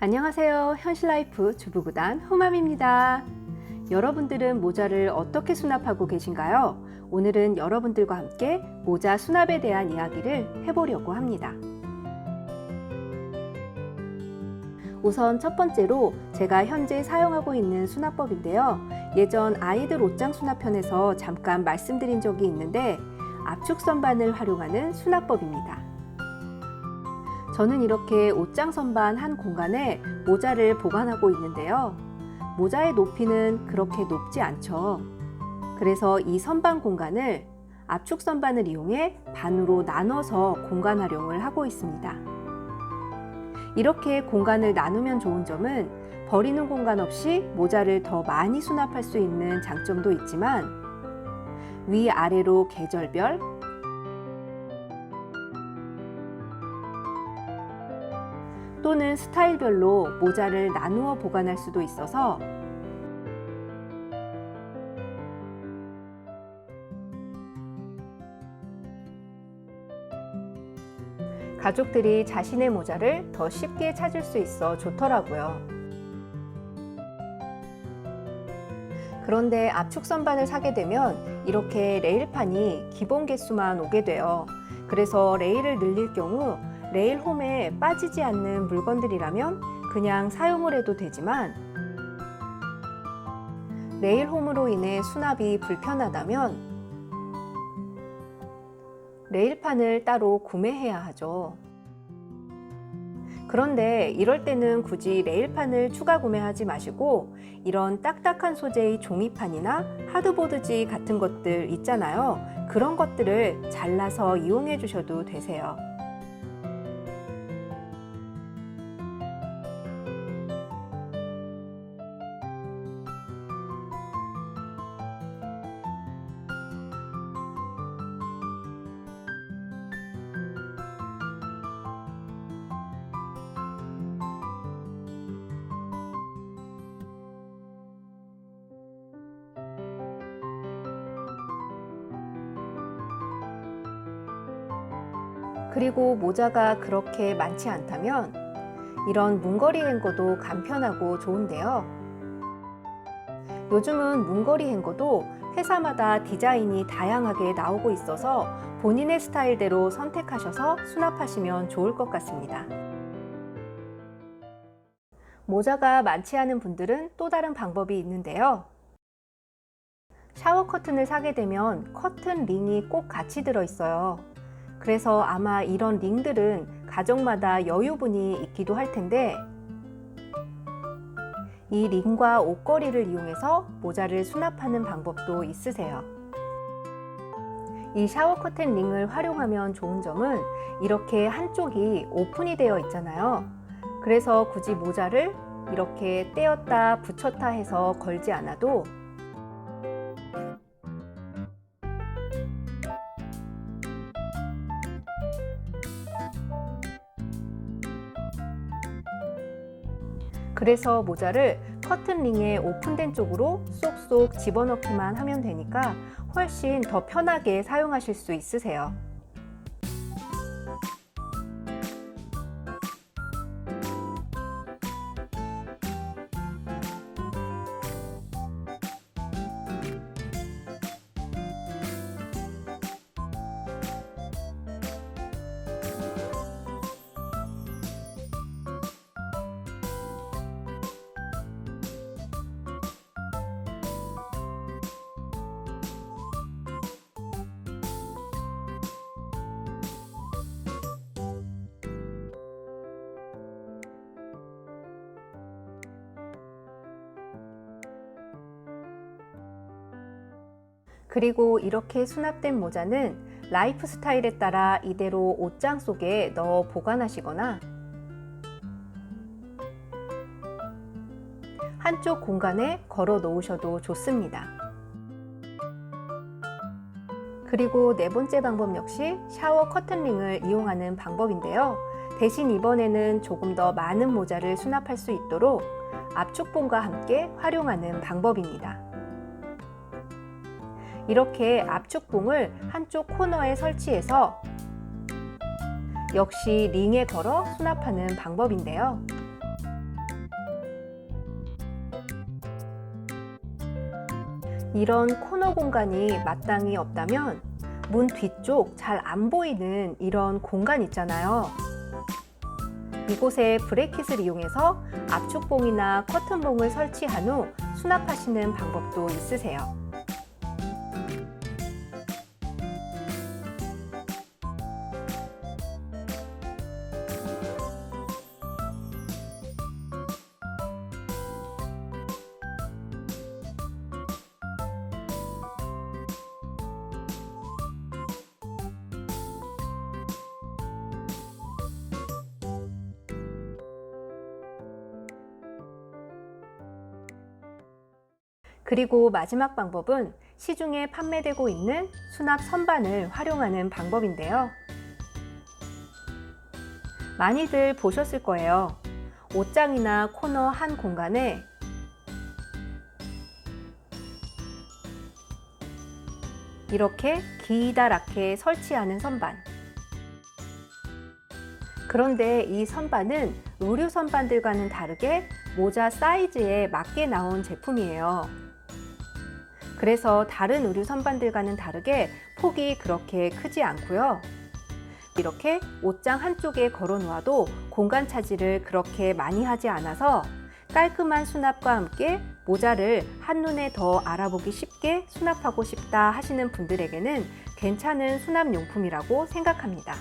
안녕하세요. 현실라이프 주부구단 후맘입니다. 여러분들은 모자를 어떻게 수납하고 계신가요? 오늘은 여러분들과 함께 모자 수납에 대한 이야기를 해보려고 합니다. 우선 첫 번째로 제가 현재 사용하고 있는 수납법인데요. 예전 아이들 옷장 수납편에서 잠깐 말씀드린 적이 있는데 압축 선반을 활용하는 수납법입니다. 저는 이렇게 옷장 선반 한 공간에 모자를 보관하고 있는데요. 모자의 높이는 그렇게 높지 않죠. 그래서 이 선반 공간을 압축 선반을 이용해 반으로 나눠서 공간 활용을 하고 있습니다. 이렇게 공간을 나누면 좋은 점은 버리는 공간 없이 모자를 더 많이 수납할 수 있는 장점도 있지만 위아래로 계절별, 또는 스타일별로 모자를 나누어 보관할 수도 있어서 가족들이 자신의 모자를 더 쉽게 찾을 수 있어 좋더라고요. 그런데 압축 선반을 사게 되면 이렇게 레일판이 기본 개수만 오게 돼요. 그래서 레일을 늘릴 경우 레일 홈에 빠지지 않는 물건들이라면 그냥 사용을 해도 되지만 레일 홈으로 인해 수납이 불편하다면 레일판을 따로 구매해야 하죠. 그런데 이럴 때는 굳이 레일판을 추가 구매하지 마시고 이런 딱딱한 소재의 종이판이나 하드보드지 같은 것들 있잖아요. 그런 것들을 잘라서 이용해 주셔도 되세요. 그리고 모자가 그렇게 많지 않다면 이런 문거리 행거도 간편하고 좋은데요. 요즘은 문거리 행거도 회사마다 디자인이 다양하게 나오고 있어서 본인의 스타일대로 선택하셔서 수납하시면 좋을 것 같습니다. 모자가 많지 않은 분들은 또 다른 방법이 있는데요. 샤워 커튼을 사게 되면 커튼 링이 꼭 같이 들어있어요. 그래서 아마 이런 링들은 가정마다 여유분이 있기도 할 텐데 이 링과 옷걸이를 이용해서 모자를 수납하는 방법도 있으세요. 이 샤워 커튼 링을 활용하면 좋은 점은 이렇게 한쪽이 오픈이 되어 있잖아요. 그래서 굳이 모자를 이렇게 떼었다 붙였다 해서 걸지 않아도 그래서 모자를 커튼링에 오픈된 쪽으로 쏙쏙 집어넣기만 하면 되니까 훨씬 더 편하게 사용하실 수 있으세요. 그리고 이렇게 수납된 모자는 라이프 스타일에 따라 이대로 옷장 속에 넣어 보관하시거나 한쪽 공간에 걸어 놓으셔도 좋습니다. 그리고 네 번째 방법 역시 샤워 커튼링을 이용하는 방법인데요. 대신 이번에는 조금 더 많은 모자를 수납할 수 있도록 압축봉과 함께 활용하는 방법입니다. 이렇게 압축봉을 한쪽 코너에 설치해서 역시 링에 걸어 수납하는 방법인데요. 이런 코너 공간이 마땅히 없다면 문 뒤쪽 잘 안 보이는 이런 공간 있잖아요. 이곳에 브레킷을 이용해서 압축봉이나 커튼봉을 설치한 후 수납하시는 방법도 있으세요. 그리고 마지막 방법은 시중에 판매되고 있는 수납 선반을 활용하는 방법인데요. 많이들 보셨을 거예요. 옷장이나 코너 한 공간에 이렇게 기다랗게 설치하는 선반. 그런데 이 선반은 의류 선반들과는 다르게 모자 사이즈에 맞게 나온 제품이에요. 그래서 다른 의류 선반들과는 다르게 폭이 그렇게 크지 않고요. 이렇게 옷장 한쪽에 걸어 놓아도 공간 차지를 그렇게 많이 하지 않아서 깔끔한 수납과 함께 모자를 한눈에 더 알아보기 쉽게 수납하고 싶다 하시는 분들에게는 괜찮은 수납용품이라고 생각합니다.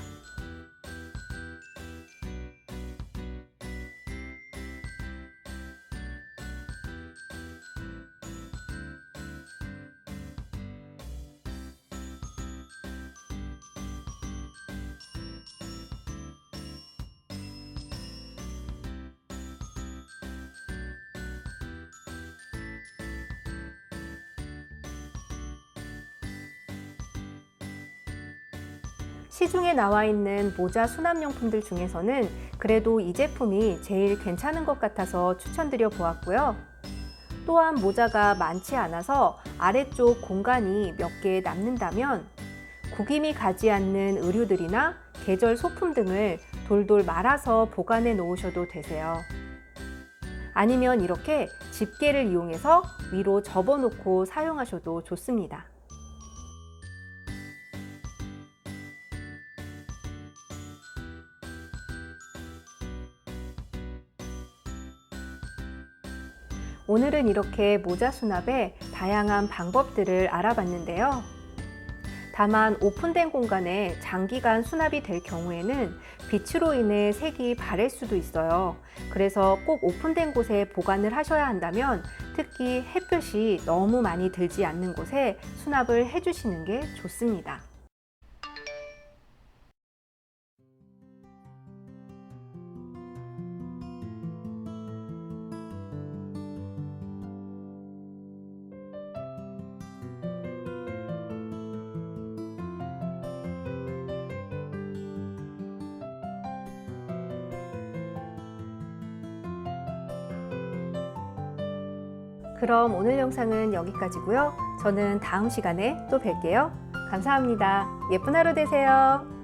시중에 나와 있는 모자 수납용품들 중에서는 그래도 이 제품이 제일 괜찮은 것 같아서 추천드려 보았고요. 또한 모자가 많지 않아서 아래쪽 공간이 몇 개 남는다면 구김이 가지 않는 의류들이나 계절 소품 등을 돌돌 말아서 보관해 놓으셔도 되세요. 아니면 이렇게 집게를 이용해서 위로 접어 놓고 사용하셔도 좋습니다. 오늘은 이렇게 모자 수납의 다양한 방법들을 알아봤는데요. 다만 오픈된 공간에 장기간 수납이 될 경우에는 빛으로 인해 색이 바랠 수도 있어요. 그래서 꼭 오픈된 곳에 보관을 하셔야 한다면 특히 햇볕이 너무 많이 들지 않는 곳에 수납을 해주시는 게 좋습니다. 그럼 오늘 영상은 여기까지고요. 저는 다음 시간에 또 뵐게요. 감사합니다. 예쁜 하루 되세요.